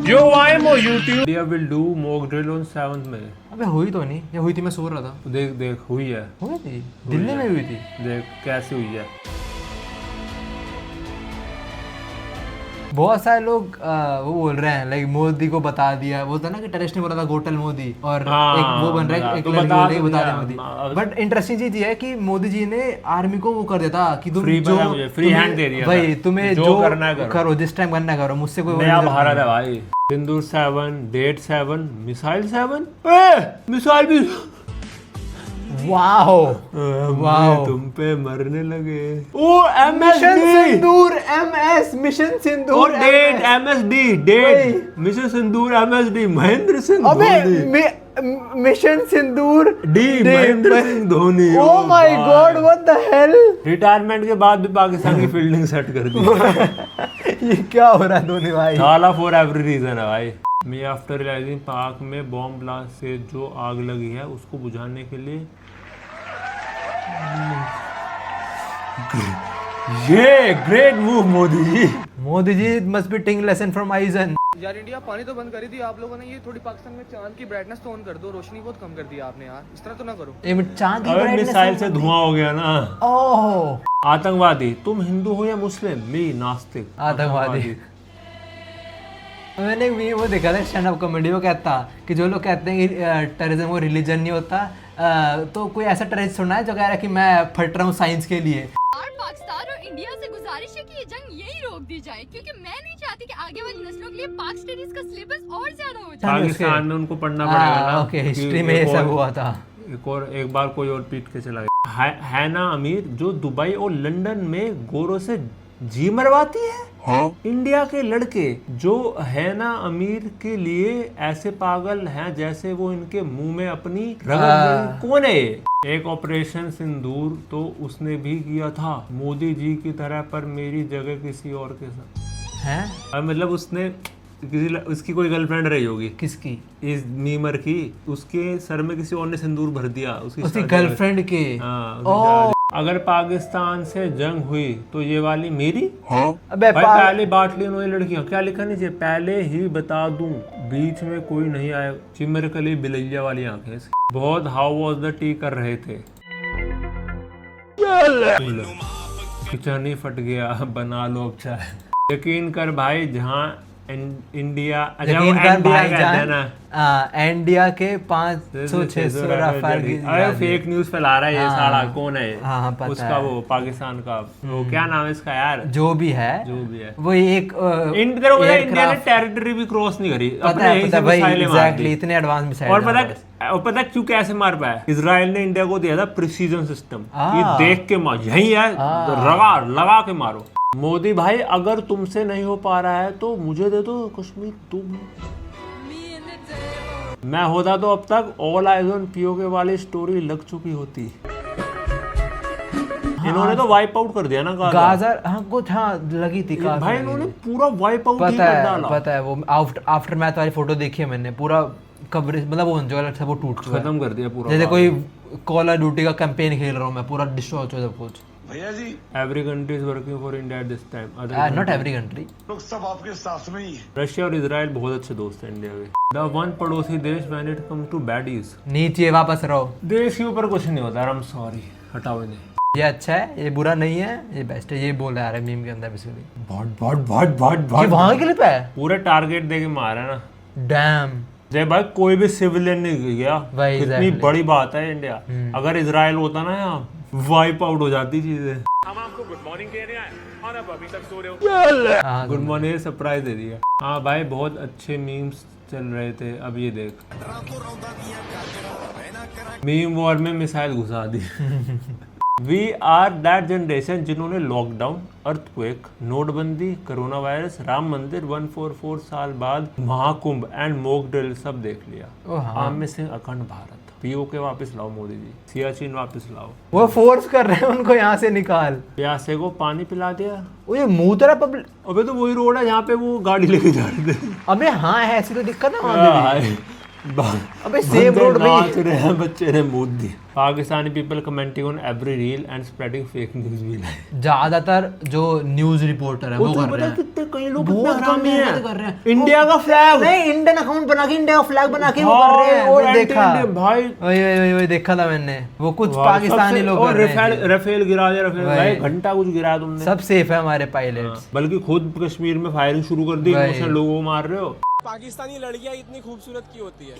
Yo, I'm on YouTube. India will do mock drill on 7th May. अबे हुई तो नहीं, या हुई थी मैं सो रहा था। देख देख हुई है। हुई थी, दिल्ली में हुई थी। देख कैसे हुई है। बहुत सारे लोग वो बोल रहे हैं लाइक मोदी को बता दिया, वो था ना कि टेररिस्ट ने बोला था गोटल मोदी, और एक वो बन रहा है एक लड़की बोल रही है बता दे मोदी। बट इंटरेस्टिंग चीज ये है कि मोदी जी ने आर्मी को वो कर दिया था कि तुम जो फ्री हैंड दे दिया भाई, तुम्हें जो करना है करो, जिस टाइम करना करो, मुझसे कोई नया भारत है भाई। सिंदूर 7, डेट 7, मिसाइल 7, मिसाइल भी। वाओ वाओ, तुम पे मरने लगे। ओ मिशन MSD सिंदूर MS, मिशन सिंदूर और डेट MSD, डेट मिशन सिंदूर MSD, महेंद्र सिंह अबे Dhoni. Mission Sindoor D Mahendra Singh Dhoni. Oh my God, what the hell. Retirement के बाद भी पाकिस्तान की फील्डिंग सेट कर दी। ये क्या हो रहा है धोनी भाई? साला फॉर एवरी रीजन है भाई। मैं आफ्टर रियलाइजिंग पाक में बॉम्ब ब्लास्ट से जो आग लगी है उसको बुझाने के लिए ये great move Modi ji. Modi ji must be taking lesson from आइजन। यार इंडिया पानी तो बंद करी थी आप लोगों ने, ये थोड़ी पाकिस्तान में चांद की ब्राइटनेस तो ऑन कर दो, रोशनी बहुत कम कर दी आपने यार, इस तरह तो ना करो। एक मिनट, चांद की अबे brightness मिसाइल है से मोदी। धुआं हो गया ना। ओह आतंकवादी, तुम हिंदू हो या मुस्लिम? मी नास्तिक। आतंकवादी। मैंने भी वो देखा था स्टैंड अप कॉमेडी, वो कहता कि जो लोग कहते हैं कि टेररिज्म वो रिलीजन नहीं होता, तो कोई ऐसा टेररिस्ट सुना है जो कह रहा है कि मैं फट रहा हूँ साइंस के लिए। पाकिस्तान और इंडिया से गुजारिश है कि ये जंग यही रोक दी जाए, क्योंकि मैं नहीं चाहती कि आगे वाली नस्लों के लिए पाक स्टडीज का सिलेबस और ज्यादा हो जाए। पाकिस्तान में उनको पढ़ना पड़ेगा ना। ओके, हिस्ट्री में ये सब हुआ था। एक बार कोई और पीट के चला गया। हैना अमीर जो दुबई और लंदन में गोरों से जी मरवाती है। हाँ? इंडिया के लड़के जो हैना अमीर के लिए ऐसे पागल हैं जैसे वो इनके मुंह में अपनी रगड़। कौन है ये? एक ऑपरेशन सिंदूर तो उसने भी किया था मोदी जी की तरह, पर मेरी जगह किसी और के साथ हैं। मतलब उसने उसकी कोई गर्लफ्रेंड रही होगी, किसकी? इस मीमर की, उसके सर में किसी और ने सिंदूर भर दिया उसकी गर्लफ्रेंड के। हाँ, अगर पाकिस्तान से जंग हुई तो ये वाली मेरी। हाँ? अबे भाई पहले बांट ली उन्होंने लड़कियां, क्या लिखा नीचे? पहले ही बता दूं बीच में कोई नहीं आया। चिमरकली बिलैया वाली आंखें। बहुत हाउ वाज द टी कर रहे थे। किचन ही फट गया, बना लो अब चाय। यकीन कर भाई, जहाँ इंडिया इंडिया के 500-600 राफेल की। अरे फेक न्यूज फैला रहा है ये साला। कौन है? हाँ, पता उसका है। वो पाकिस्तान का वो क्या नाम है इसका यार? जो भी है वो एक इंडिया ने टेरिटरी भी क्रॉस नहीं करी, अपने यहीं से मिसाइलें मार दी। इतने एडवांस मिसाइल। और पता क्यों कैसे मार पाया? इजराइल ने इंडिया को दिया था प्रिसीजन सिस्टम, ये देख के मार, यही है लगा के मारो। मोदी भाई अगर तुमसे नहीं हो पा रहा है तो मुझे दे दो कश्मीर। तुम मैं होता तो अब तक ऑल आइज ऑन पीओके वाली स्टोरी लग चुकी होती। इन्होंने तो वाइप आउट कर दिया ना गाजा। हाँ कुछ लगी थी भाई, इन्होंने पूरा वाइप आउट कर डाला। पता है वो आफ्टर मैच वाली फोटो देखी है मैंने, पूरा कवरेज, मतलब वो जो अलग था वो टूट चुका है, खत्म कर दिया पूरा। जैसे कोई कॉल ऑफ ड्यूटी का कैंपेन खेल रहा हूँ मैं, पूरा डिस्ट्रॉय हो चुका सब कुछ। भैया जी, every country is working for India at this time. Not every country, लोग सब आपके साथ में ही है। रशिया और इजराइल बहुत अच्छे दोस्त हैं इंडिया के। द वन पड़ोसी देश when it comes to baddies. नीचे वापस रहो, देश के ऊपर कुछ नहीं होता। आई एम सॉरी, हटाओ इन्हें। ये अच्छा है, ये बुरा नहीं है, ये बेस्ट है, ये बोल रहा है मीम के अंदर बेसिकली। बहुत ये वहां के लिए है, पूरे टारगेट दे के मारा ना। डैम जय भाई, कोई भी सिविलियन नहीं गया। भाई कितनी बड़ी बात है इंडिया। अगर इजराइल होता ना यहाँ, वाइप आउट हो जाती चीजें। हम आपको गुड मॉर्निंग कह रहे हैं और आप अभी तक सो रहे हो। गुड मॉर्निंग सरप्राइज दे दिया। हाँ भाई, बहुत अच्छे मीम्स चल रहे थे। अब ये देख, मीम वॉर में मिसाइल घुसा दी। वी आर दैट जनरेशन जिन्होंने लॉकडाउन, अर्थक्वेक, नोटबंदी, कोरोना वायरस, राम मंदिर, 144 साल बाद महाकुंभ एंड मॉक ड्रिल सब देख लिया। आम में सिंह अखंड भारत। पीओके वापस लाओ मोदी जी, सियाचिन वापस लाओ। वो फोर्स कर रहे हैं उनको यहाँ से निकाल। प्यासे को पानी पिला दिया। वो ये मुंह तरह पब्लिक। अबे तो वही रोड है जहाँ पे वो गाड़ी लेके जा रहे थे। अबे हाँ है, ऐसी तो दिक्कत है वहाँ पे भी। अबे सेम रोड पे नाच रहे हैं बच्चे ने Modi. Pakistani people commenting on every reel and spreading fake news भी लाइक। ज्यादातर जो न्यूज रिपोर्टर है वो कर रहे हैं। कितने कई लोग बहुत कितने कम हरामी मेहनत हैं। कर रहे हैं। इंडिया का फ्लैग नहीं, इंडियन अकाउंट बना के इंडिया का फ्लैग बना के वो कर रहे हैं। और वो देखा भाई वही देखा था मैंने। वो कुछ पाकिस्तानी लोग कर रहे हैं। रफेल गिरा दिया, रफेल भाई घंटा कुछ गिराया तुमने। सब सेफ है हमारे पायलट्स। बल्कि खुद कश्मीर में फायरिंग शुरू कर दी, उसमें लोगों को मार रहे हो। पाकिस्तानी लड़कियां इतनी खूबसूरत क्यों होती है?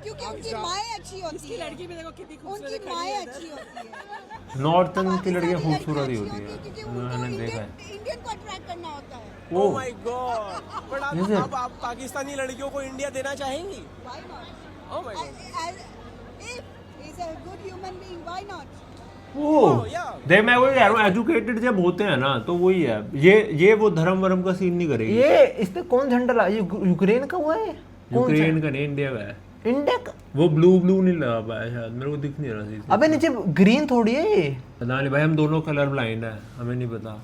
क्योंकि उनकी माएँ अच्छी होती है। लड़की भी देखो कितनी खूबसूरत, उनकी माएँ अच्छी होती है। नॉर्थन की लड़कियां खूबसूरत ही होती है, क्योंकि उनको मैंने देखा है। इंडियन को अट्रैक्ट करना होता है। Oh my God. बट आप पाकिस्तानी लड़कियों को इंडिया देना चाहेंगी? Why not? Oh my God. If he's a good human being, why not? देख मैं वही कह रहा हूँ, एजुकेटेड जब होते हैं ना तो वही है। ये वो धर्म वर्म का सीन नहीं करेगी। ये इसने कौन झंडा ला? ये यूक्रेन का हुआ है? यूक्रेन का नहीं, इंडिया का है। इंडिया का? वो ब्लू नहीं लगा पाया शायद, मेरे को दिख नहीं रहा सीधे। अबे नीचे ग्रीन थोड़ी है ये। पता नहीं भाई, हम दोनों कलर ब्लाइंड है, हमें नहीं पता।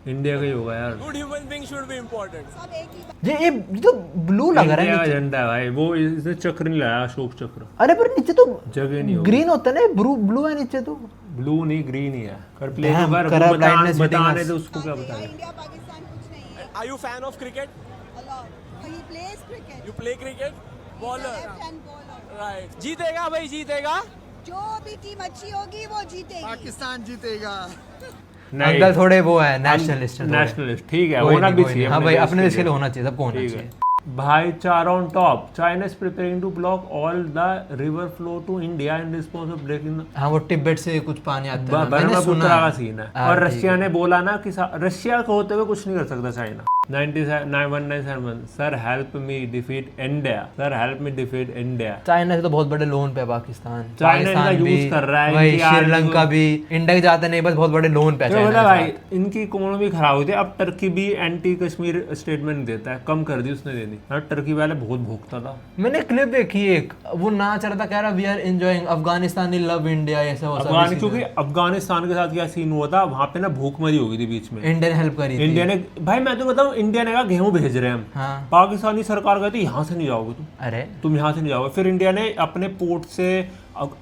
इंडिया का ही होगा यार। Good human being should be important. सब एक ही बात। ये तो ब्लू लग रहा इंडिया है का नीचे। झंडा है भाई, वो इसने चक्र नहीं लाया, अशोक चक्र। अरे पर नीचे तो जगह नहीं होगी। ग्रीन होता है ना, ब्लू है नीचे तो। ब्लू नहीं ग्रीन ही है। कर प्ले Damn, कर color blindness hitting बताने us. तो उसको क्या यहाँ बताएं। इंडिया पाकिस्तान कुछ नहीं है। Are you fan of cricket? A lot. He plays cricket. You play cricket? Bowler. Left hand bowler. Right. जीतेगा भाई, जीतेगा। जो भी टीम अच्छी होगी वो जीतेगी। पाकिस्तान जीतेगा। अंकल थोड़े वो है नेशनलिस्ट। नेशनलिस्ट ठीक है, होना भी चाहिए। हाँ भाई, अपने देश के लिए होना चाहिए, सबको होना ठीक चाहिए। है भाई। चार on top, China is preparing to block all the river flow to India in response of breaking. हाँ, वो तिब्बत से कुछ पानी आता है, मैंने ब्रह्मपुत्र सुना का है। सीन है। हाँ, और ठीक रशिया है। ने बोला ना कि रशिया को होते हुए कुछ नहीं कर सकता China. 1997 sir help me defeat India, sir help me defeat India. China से तो बहुत बड़े लोन पे है पाकिस्तान। चाइना इनका पाकिस्तान यूज कर रहा है, वही इनकी आर्मी श्रीलंका भी। इंडिया के जाते नहीं, बस बहुत बड़े लोन पे है तो चाइना बोला के भाई साथ। इनकी इकोनॉमी खराब हुई थी। अब टर्की भी एंटी कश्मीर स्टेटमेंट देता है, कम कर दी उसने देनी। टर्की वाले बहुत भोगता था। मैंने क्लिप देखी एक, वो नाच रहा था, कह रहा we are enjoying Afghanistani love India, ऐसा वो सब। क्योंकि अफगानिस्तान के साथ क्या सीन हुआ था, वहां पे ना भूखमरी हो गई थी बीच में। इंडिया ने हेल्प करी थी। इंडिया ने भाई, मैं तो बताऊं, इंडिया ने कहा गेहूं भेज रहे हैं हम। हाँ। पाकिस्तानी सरकार कहती यहाँ से नहीं जाओगे अरे तुम यहाँ से नहीं जाओगे। फिर इंडिया ने अपने पोर्ट से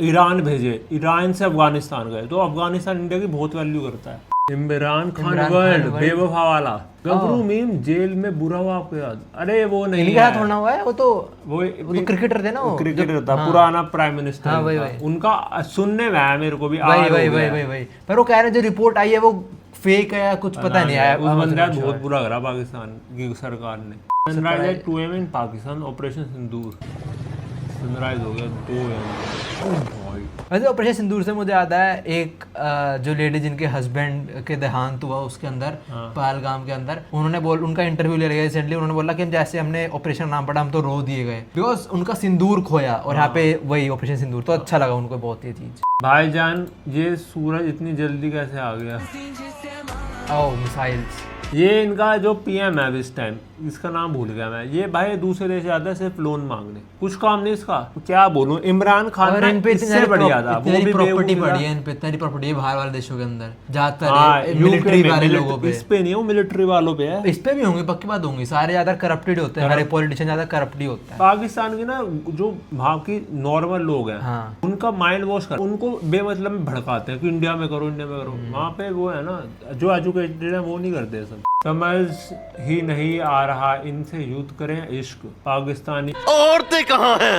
ईरान भेजे, ईरान से अफगानिस्तान गए। तो अफगानिस्तान इंडिया की बहुत वैल्यू करता है। इमरान खान वर्ल्ड बेवफा वाला गबरू मीम जेल में बुरा हुआ आपको याद? अरे वो नहीं इनके साथ होना हुआ है, वो तो क्रिकेटर थे ना, वो क्रिकेटर था, पुराना प्राइम मिनिस्टर। हाँ, वही। उनका सुनने में आया मेरे को भी। वही पर वो कह रहे हैं जो रिपोर्ट आई है वो फेक है या कुछ पता नहीं आया। उस बंदे को बहुत बुरा करा पाकिस्तान की सरकार ने। Sunrise at 2 AM in Pakistan, operation Sindoor sunrise हो गया 2 AM। वैसे ऑपरेशन सिंदूर से मुझे याद है एक जो लेडी जिनके हस्बैंड के देहांत हुआ उसके अंदर, पहलगाम के अंदर, उन्होंने उनका इंटरव्यू ले लिया रिसेंटली। उन्होंने बोला कि हम जैसे हमने ऑपरेशन नाम पड़ा हम तो रो दिए गए, बिकॉज उनका सिंदूर खोया। और यहाँ पे वही ऑपरेशन सिंदूर, तो अच्छा लगा उनको बहुत ये चीज। भाईजान ये सूरज इतनी जल्दी कैसे आ गया? ओह मिसाइल्स। ये इनका जो पीएम है इस टाइम, इसका नाम भूल गया मैं। ये भाई दूसरे देश जाता है सिर्फ लोन मांगने, कुछ काम नहीं इसका। क्या बोलूं, इमरान खान और इन पे इससे बढ़िया था। वो भी प्रॉपर्टी पड़ी है, इन पे इतनी प्रॉपर्टी है बाहर वाले देशों के अंदर, ज्यादातर मिलिट्री वाले लोगों पे। इस पे नहीं, वो मिलिट्री वालों पे है। इस पे भी होंगे, पक्की बात होंगी। सारे ज्यादा करप्टेड होते हैं, हमारे पॉलिटिशियन ज्यादा करप्ट ही होता है। पाकिस्तान के ना जो वहाँ की नॉर्मल लोग हैं, हाँ। उनका माइंड वॉश कर, उनको बेमतलब में भड़काते हैं कि इंडिया में करो, इंडिया में करो। वहाँ पे वो है ना, जो एजुकेटेड है वो नहीं करते सब। समझ ही नहीं आ रहा इनसे युद्ध करें इश्क। पाकिस्तानी औरतें कहाँ हैं?